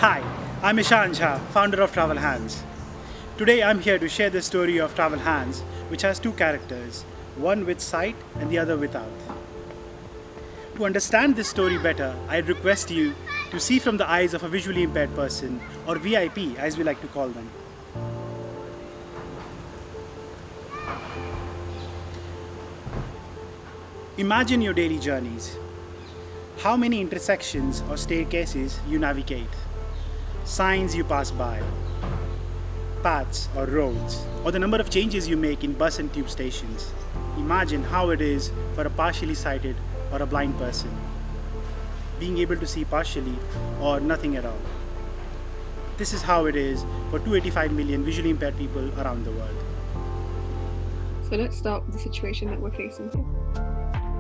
Hi, I'm Ishan Jha, founder of Travel Hands. Today I'm here to share the story of Travel Hands, which has two characters, one with sight and the other without. To understand this story better, I request you to see from the eyes of a visually impaired person, or VIP as we like to call them. Imagine your daily journeys. How many intersections or staircases you navigate, signs you pass by, paths or roads, or the number of changes you make in bus and tube stations. Imagine how it is for a partially sighted or a blind person, being able to see partially or nothing at all. This is how it is for 285 million visually impaired people around the world. So let's start with the situation that we're facing here.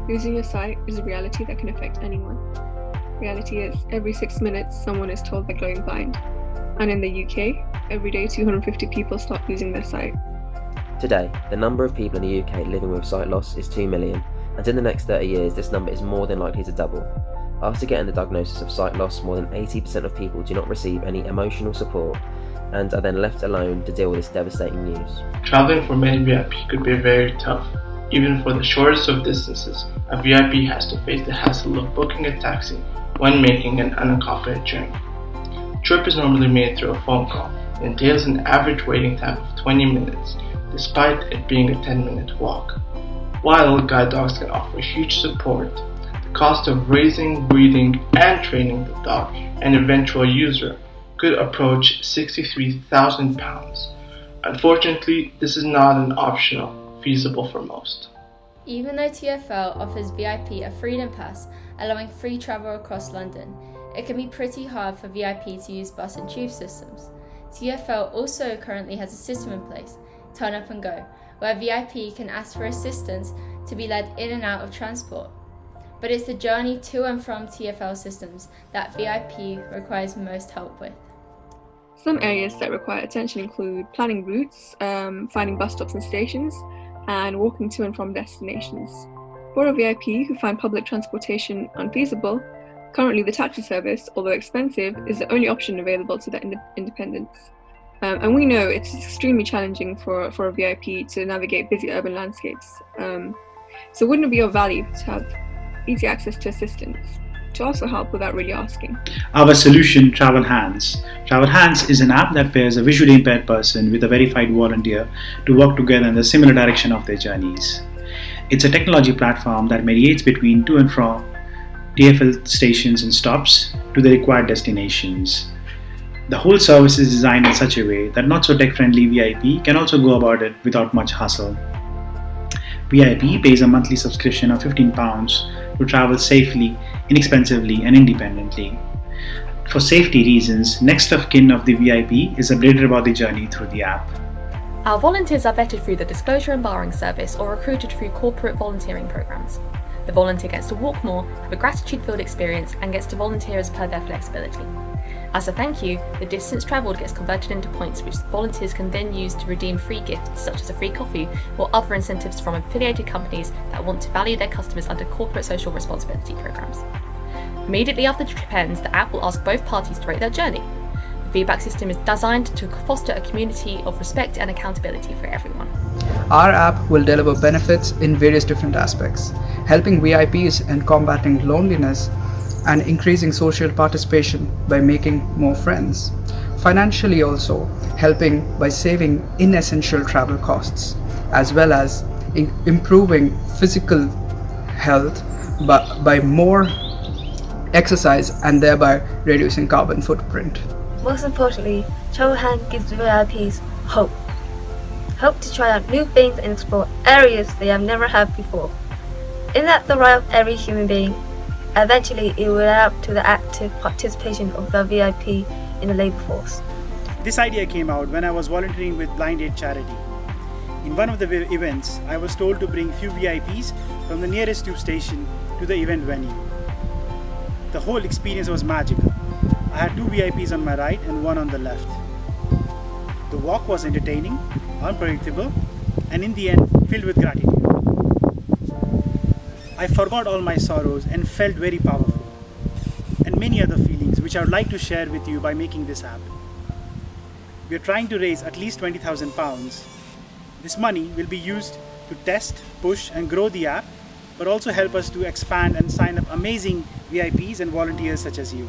Losing your sight is a reality that can affect anyone. Reality is, every 6 minutes someone is told they're going blind. And in the UK, every day 250 people start losing their sight. Today, the number of people in the UK living with sight loss is 2 million, and in the next 30 years this number is more than likely to double. After getting the diagnosis of sight loss, more than 80% of people do not receive any emotional support and are then left alone to deal with this devastating news. Traveling for many VIP could be very tough. Even for the shortest of distances, a VIP has to face the hassle of booking a taxi when making an unaccompanied journey. The trip is normally made through a phone call and entails an average waiting time of 20 minutes, despite it being a 10-minute walk. While guide dogs can offer huge support, the cost of raising, breeding, and training the dog and eventual user could approach £63,000. Unfortunately, this is not an optional feasible for most. Even though TfL offers VIP a freedom pass allowing free travel across London, it can be pretty hard for VIP to use bus and tube systems. TfL also currently has a system in place, Turn Up and Go, where VIP can ask for assistance to be led in and out of transport. But it's the journey to and from TfL systems that VIP requires most help with. Some areas that require attention include planning routes, finding bus stops and stations, and walking to and from destinations. For a VIP who find public transportation unfeasible, currently the taxi service, although expensive, is the only option available to their independents. And we know it's extremely challenging for a VIP to navigate busy urban landscapes. So wouldn't it be of value to have easy access to assistance, to also help without really asking? Our solution, Travel Hands. Travel Hands is an app that pairs a visually impaired person with a verified volunteer to work together in the similar direction of their journeys. It's a technology platform that mediates between to and from TfL stations and stops to the required destinations. The whole service is designed in such a way that not so tech-friendly VIP can also go about it without much hassle. VIP pays a monthly subscription of £15 to travel safely, inexpensively and independently. For safety reasons, next of kin of the VIP is updated about the journey through the app. Our volunteers are vetted through the Disclosure and Barring Service or recruited through corporate volunteering programs. The volunteer gets to walk more, have a gratitude-filled experience and gets to volunteer as per their flexibility. As a thank you, the distance travelled gets converted into points which volunteers can then use to redeem free gifts such as a free coffee or other incentives from affiliated companies that want to value their customers under corporate social responsibility programs. Immediately after the trip ends, the app will ask both parties to rate their journey. The feedback system is designed to foster a community of respect and accountability for everyone. Our app will deliver benefits in various different aspects, helping VIPs in combating loneliness and increasing social participation by making more friends. Financially also, helping by saving inessential travel costs, as well as improving physical health by more exercise and thereby reducing carbon footprint. Most importantly, Travel Hands gives VIPs hope. Hope to try out new things and explore areas they have never had before. In that the right of every human being, eventually it will add up to the active participation of the VIP in the labour force. This idea came out when I was volunteering with Blind Aid Charity. In one of the events, I was told to bring few VIPs from the nearest tube station to the event venue. The whole experience was magical. I had two VIPs on my right and one on the left. The walk was entertaining, unpredictable, and in the end, filled with gratitude. I forgot all my sorrows and felt very powerful. And many other feelings which I would like to share with you by making this app. We are trying to raise at least £20,000. This money will be used to test, push and grow the app, but also help us to expand and sign up amazing VIPs and volunteers such as you.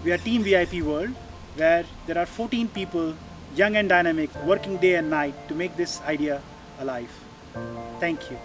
We are Team VIP World, where there are 14 people, young and dynamic, working day and night to make this idea alive. Thank you.